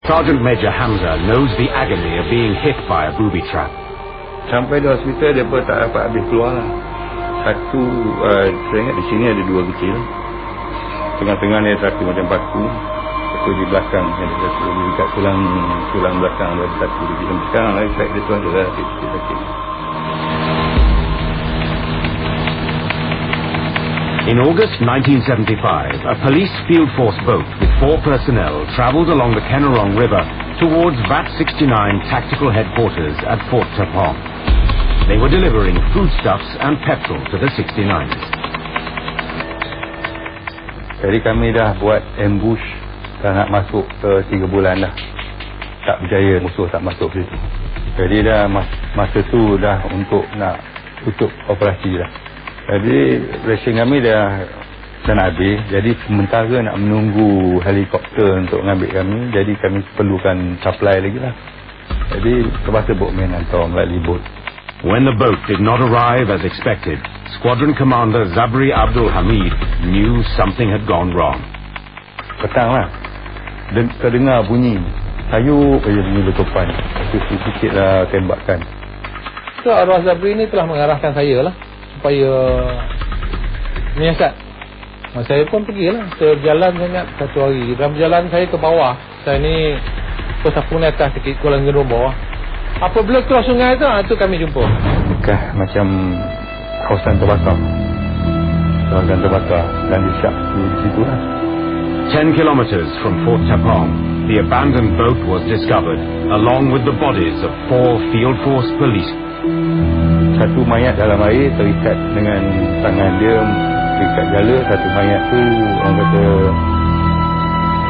Sergeant Major Hamza knows the agony of being hit by a booby trap. Sampai di hospital, dia pun tak dapat habis keluar lah. Satu, saya ingat di sini ada dua kecil. Tengah-tengah ni satu macam paku. Satu di belakang, ada satu dekat tulang belakang, ada satu di dalam. Sekarang lagi saya dia tu ada lah, sakit. In August 1975, a police field force boat with 4 personnel travelled along the Kennerong River towards VAT-69 Tactical Headquarters at Fort Tapong. They were delivering foodstuffs and petrol to the 69ers. Jadi kami dah buat ambush, dah nak masuk ke 3 bulan dah. Tak berjaya, musuh tak masuk situ. Jadi dah masa tu dah untuk nak tutup operasi dah. Jadi racing kami dah nak habis. Jadi sementara nak menunggu helikopter untuk mengambil kami. Jadi kami perlukan supply lagi lah. Jadi terpaksa boatman hantar melalui boat. When the boat did not arrive as expected, Squadron Commander Zabri Abdul Hamid knew something had gone wrong. Petang lah, terdengar bunyi sayup aja bunyi letupan. Sikit lah tembakan. So arwah Zabri ni telah mengarahkan saya lah supaya menyiasat. Saya pun pergilah. Saya berjalan sangat satu hari. Dalam berjalan saya ke bawah. Saya ni tersapu naik atas sikit Kuala Ngerong bawah. Apabila keluar sungai tu kami jumpa. Bekas macam kawasan terbakar. Kawasan terbakar. Dan disyak di situ lah. 10 kilometers from Fort Tapong, the abandoned boat was discovered, along with the bodies of 4 field force police. Satu mayat dalam air terikat dengan tangan dia, terikat jala. Satu mayat tu orang kata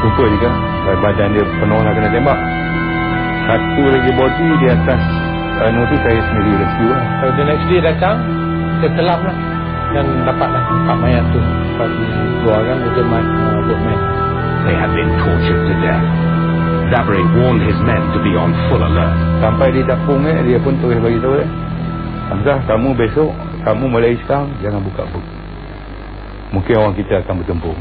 lupa juga, badan dia penuh lah kena tembak. Satu lagi body di atas tu saya sendiri rescue lah. So the next day datang, saya telam lah dan dapatlah 4 mayat tu. Lepas keluarkan dengan boatman. They had been tortured to death. Zabri warned his men to be on full alert. Sampai di Tapung dia pun terus bagi tahu Hamzah, kamu besok, kamu mulai sekarang jangan buka book. Mungkin orang kita akan bertempur.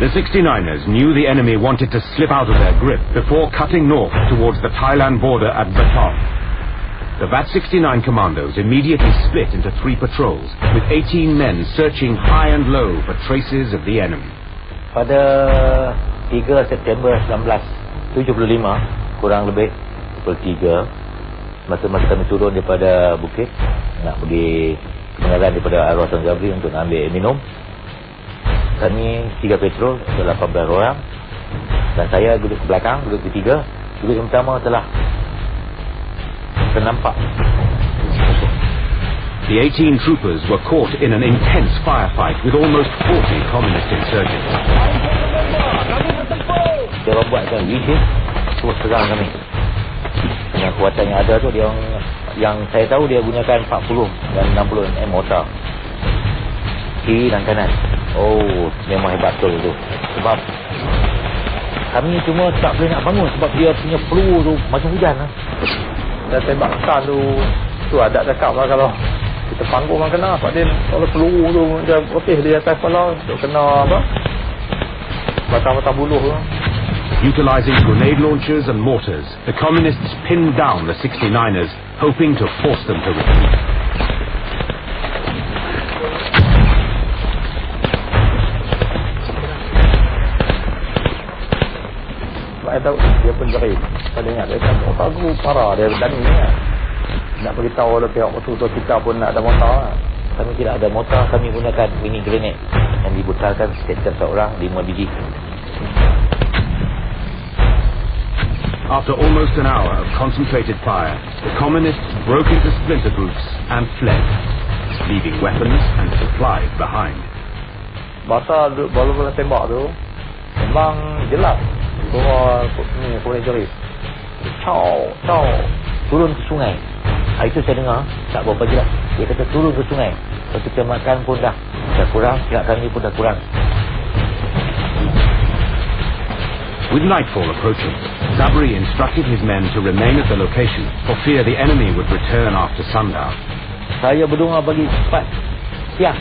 The 69ers knew the enemy wanted to slip out of their grip before cutting north towards the Thailand border at Batok. The VAT-69 commandos immediately split into 3 patrols, with 18 men searching high and low for traces of the enemy. Pada 3 September 1975, kurang lebih pukul 3, masa-masa kami turun daripada bukit nak pergi kebenaran daripada arwah Tuan Zabri untuk nak ambil minum. Kami 3 patrol, ada 18 orang, dan saya duduk ke belakang, duduk ketiga. Duduk yang pertama telah ternampak. The 18 troopers were caught in an intense firefight with almost 40 communist insurgents. Dia orang buatkan wisis terus serang kami. Dengan kuatan yang ada tu, dia yang saya tahu dia gunakan 40 dan 60 mm mortar kiri dan kanan. Oh, memang hebat betul tu. Sebab kami cuma tak boleh nak bangun sebab dia punya peluru tu macam hujan lah. Dan tembakan tu ada cakap lah, kalau kita panggung orang kena, Pak Din, kalau peluru tu dia putih di atas kepala, tu kena apa, batang-batang buluh tu. Utilizing grenade launchers and mortars, the communists pinned down the 69ers, hoping to force them to retreat. Saya tahu dia pun jerit. Saya ingat dia kata, motor aku parah, dia berani ni lah. Nak beritahu oleh pihak motor kita pun nak ada motor lah. Kami tidak ada motor, kami gunakan mini grenade yang dibutalkan setiap seorang 5 biji. After almost an hour of concentrated fire, the communists broke into splinter groups and fled, leaving weapons and supplies behind. Masa baru kena tembak tu, memang jelas bahawa ni boleh jerit. Caw, turun ke sungai. Itu saya dengar, tak berapa jelas. Dia kata turun ke sungai. Lepas tu tembakan pun dah kurang, pihak kami pun dah kurang. With nightfall approaching, Zabri instructed his men to remain at the location for fear the enemy would return after sundown. Saya berdoa bagi cepat siap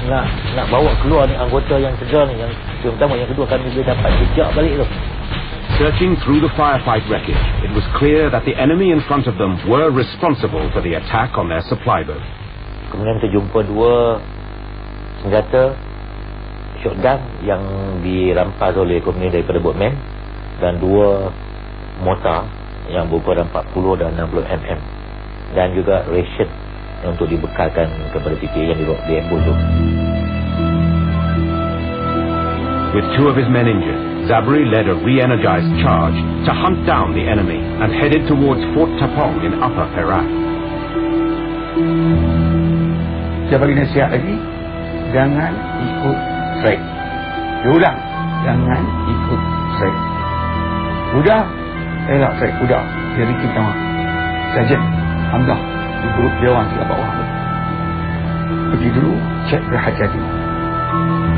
nak bawa keluar ni anggota yang segar ni, yang pertama, yang kedua kami boleh dapat jejak balik tu. Searching through the firefight wreckage, it was clear that the enemy in front of them were responsible for the attack on their supply boat. Kemudian kita jumpa 2 senjata shotgun yang dirampas oleh company daripada boatman, dan 2 mortar yang berukuran 40 dan 60 mm, dan juga ration untuk dibekalkan kepada fikir yang diambil tu. With 2 of his men injured, Zabri led a re-energized charge to hunt down the enemy and headed towards Fort Tapong in Upper Perak. Saya bagi nasihat lagi, jangan ikut track. Dia ulang, jangan ikut track. Udah, elak track, udah. Jadi kita Sarjan Hamzah di grup Dewan di bawah. Pergi dulu, cek berhati-hati.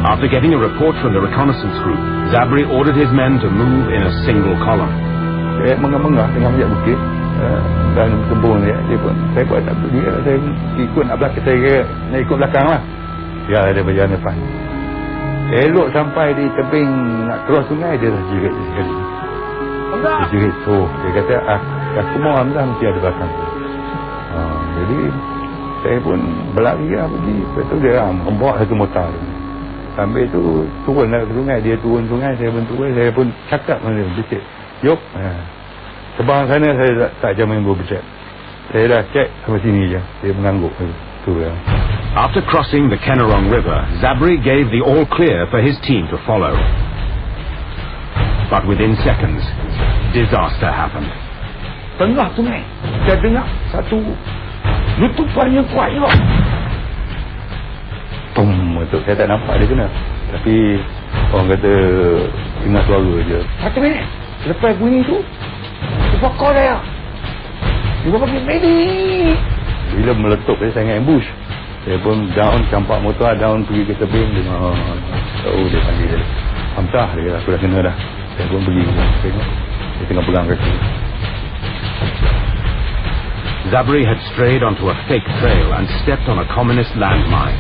After getting a report from the reconnaissance group, Zabri ordered his men to move in a single column. Saya mengah-mengah dengan minyak bukit dan tembung dia pun. Saya buat tak pergi, saya ikut nak belakang, saya ikut belakang lah. Ya, ada berjalan depan. Elok sampai di tebing nak keluar sungai, dia dah jerit sekali. Dia jerit, dia kata, aku mau Hamzah mesti ada belakang. Jadi saya pun berlari lah pergi. Lepas tu dia membawa satu motor. Sambil tu turun lah ke sungai. Dia turun sungai, saya pun turun. Saya pun cakap dengan dia, becek. Yop, sebang sana saya tak jam main bercek. Saya dah cek sampai sini je. Dia mengangguk tu lah. After crossing the Kennerong River, Zabri gave the all clear for his team to follow. But within seconds, disaster happened. Tengah sungai, saya dengar satu letupan yang kuat juga. Pum, betul. Saya tak nampak dia kena. Tapi orang kata dengar suara je. 1 minit lepas bunyi tu, dia call saya. Dia bagi medik. Bila meletup dia sangat ambush. Saya pun down, campak motor down, pergi ke tebing. Dia panggil dia, Hamzah, dia aku dah kena dah. Saya pun pergi tengok. Dia tengah pegang kaki. Zabri had strayed onto a fake trail and stepped on a communist landmine.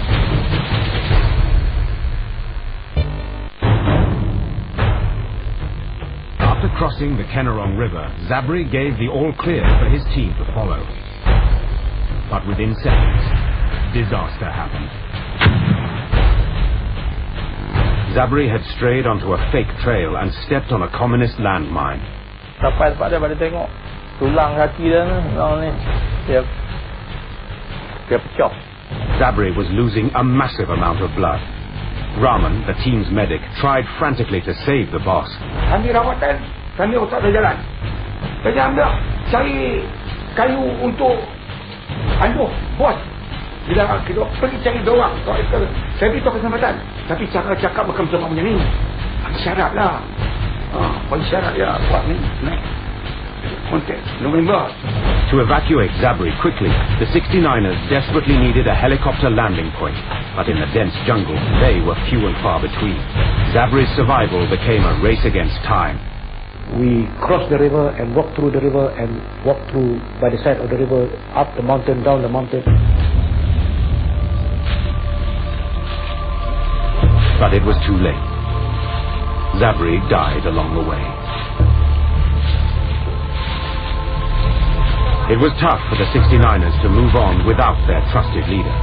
After crossing the Kennerong River, Zabri gave the all clear for his team to follow. But within seconds, disaster happened. Zabri had strayed onto a fake trail and stepped on a communist landmine. Sampai tempat dia pada tengok tulang kaki dia ni dia pecah. Zabri was losing a massive amount of blood. Rahman, the team's medic, tried frantically to save the boss. Kami rawatan, kami otak dah jalan. Saya ambil cari kayu untuk anduh bos. Bila kita pergi cari dorang, saya beritahu kesempatan. Tapi cara cakap bukan sama macam ni. Syarat lah. Bagi syarat ya, buat ni. November. To evacuate Zabri quickly, the 69ers desperately needed a helicopter landing point. But in the dense jungle, they were few and far between. Zabri's survival became a race against time. We crossed the river and walked through the river and walked through by the side of the river, up the mountain, down the mountain. But it was too late. Zabri died along the way. It was tough for the 69ers to move on without their trusted leader.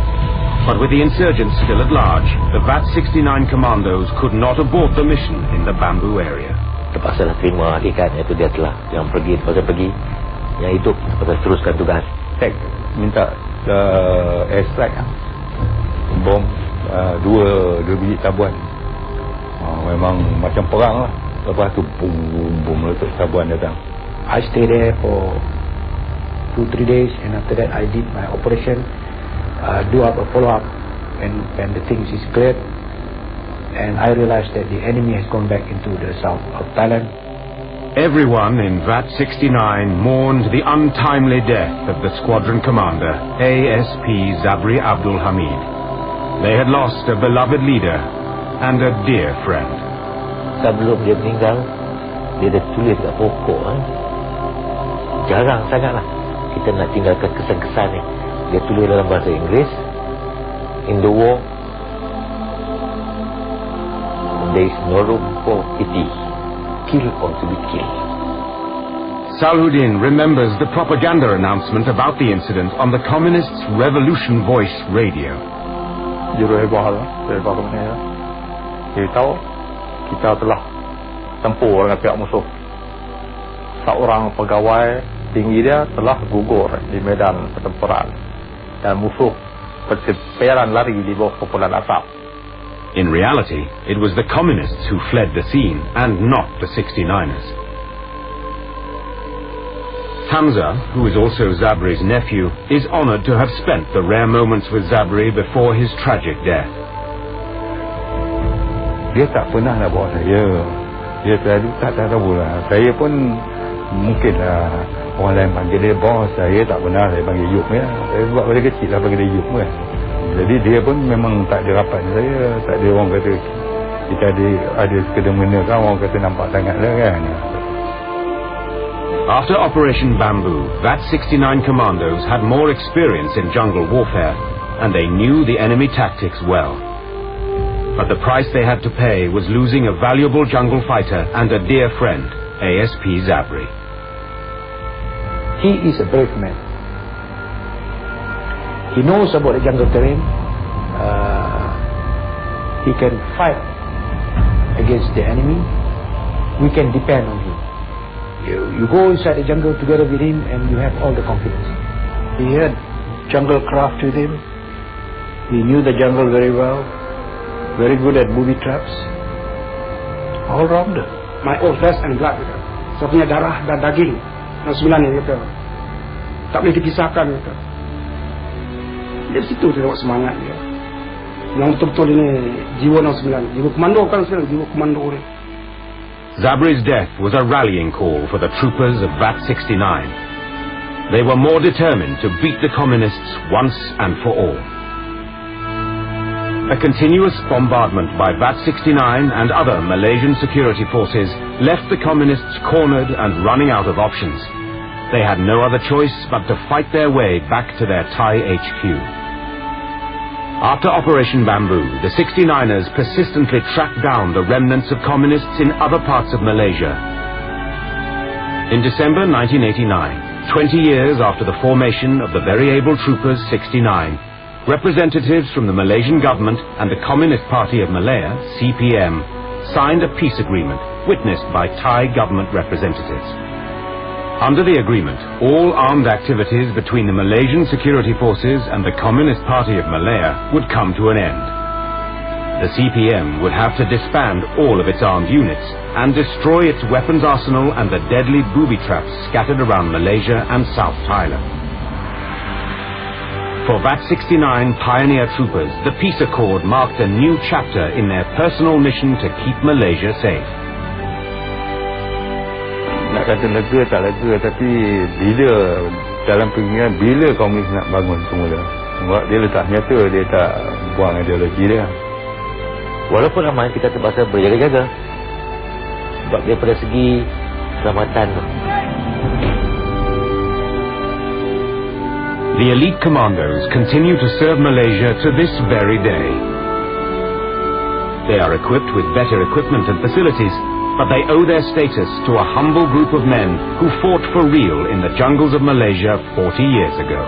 But with the insurgents still at large, the VAT-69 commandos could not abort the mission in the bamboo area. Terpaksalah terima hakikat, iaitu dia telah yang pergi, terpaksa pergi. Yang hidup terpaksa teruskan tugas. Minta airstrike bom, dua biji tabuan. Memang macam perang lah. Lepas tu bum meletup tabuan datang. I stayed there for 2-3 days, and after that I did my operation, do up a follow-up, and the things is cleared, and I realized that the enemy has gone back into the south of Thailand. Everyone in VAT-69 mourned the untimely death of the squadron commander, ASP Zabri Abdul Hamid. They had lost a beloved leader and a dear friend. Sebelum dia meninggal, dia dah tulis kat pokok. Jarang sangatlah kita nak tinggalkan kesan-kesan ni. Dia tulis dalam bahasa Inggeris, in the war there is no room for pity. kill or to be killed. Salahuddin remembers the propaganda announcement about the incident on the Communists' Revolution Voice radio. Saya tahu kita telah tempur dengan pihak musuh. Seorang pegawai tinggi dia telah gugur di medan pertempuran dan musuh berseperan lari di bawah kumpulan asap. In reality, it was the Communists who fled the scene and not the 69ers. Hamza, who is also Zabri's nephew, is honored to have spent the rare moments with Zabri before his tragic death. Dia tak pernah nak bawa saya. Dia selalu tak tahu lah. Saya pun mungkinlah orang lain panggil dia bos. Saya tak pernah saya panggil Yuk ya. Saya buat pada kecil lah panggil dia Yuk kan. Jadi dia pun memang tak ada rapat dengan saya. Tak ada orang kata kita ada sekedar mena kan. Orang kata nampak sangat lah kan. After Operation Bamboo, VAT 69 commandos had more experience in jungle warfare, and they knew the enemy tactics well. But the price they had to pay was losing a valuable jungle fighter and a dear friend, ASP Zabri. He is a brave man. He knows about the jungle terrain. He can fight against the enemy. We can depend on him. You go inside the jungle together with him and you have all the confidence. He had jungle craft with him. He knew the jungle very well. Very good at booby traps. All rounder. My own flesh and blood. Saya punya darah dan daging. Yang sembilan ni kata. Tak boleh dipisahkan kata. Dari situ dia dapat semangat dia. Yang betul-betul ini jiwa yang sembilan. Jiwa komando kan sembilan. Jiwa komando ni. Zabri's death was a rallying call for the troopers of VAT 69. They were more determined to beat the Communists once and for all. A continuous bombardment by VAT 69 and other Malaysian security forces left the Communists cornered and running out of options. They had no other choice but to fight their way back to their Thai HQ. After Operation Bamboo, the 69ers persistently tracked down the remnants of communists in other parts of Malaysia. In December 1989, 20 years after the formation of the very able Troopers 69, representatives from the Malaysian government and the Communist Party of Malaya, CPM, signed a peace agreement witnessed by Thai government representatives. Under the agreement, all armed activities between the Malaysian security forces and the Communist Party of Malaya would come to an end. The CPM would have to disband all of its armed units and destroy its weapons arsenal and the deadly booby traps scattered around Malaysia and South Thailand. For VAT 69 pioneer troopers, the peace accord marked a new chapter in their personal mission to keep Malaysia safe. Nak kata lega tak lega, tapi bila dalam pengingat bila Komunis nak bangun semula, sebab dia letak nyata, dia tak buang ideologi dia. Walaupun ramai, kita terpaksa berjaga-jaga sebab daripada segi keselamatan. The elite commandos continue to serve Malaysia to this very day. They are equipped with better equipment and facilities, but they owe their status to a humble group of men who fought for real in the jungles of Malaysia 40 years ago.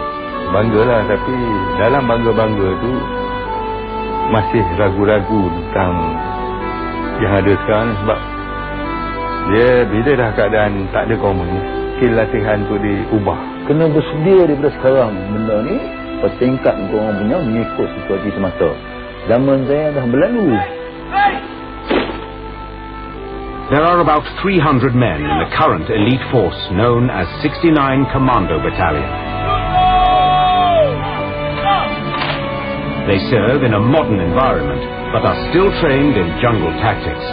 Banggalah, tapi dalam bangga-bangga tu masih ragu-ragu tentang yang ada sekarang, sebab dia bila dah keadaan tak ada komunis, skill latihan tu diubah. Kena bersedia daripada sekarang. Benda ni bertingkat korang punya mengikut situasi semasa. Zaman saya dah berlalu. There are about 300 men in the current elite force known as 69 Commando Battalion. They serve in a modern environment, but are still trained in jungle tactics.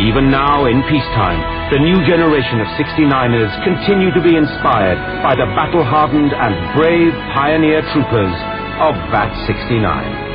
Even now, in peacetime, the new generation of 69ers continue to be inspired by the battle-hardened and brave pioneer troopers of VAT 69.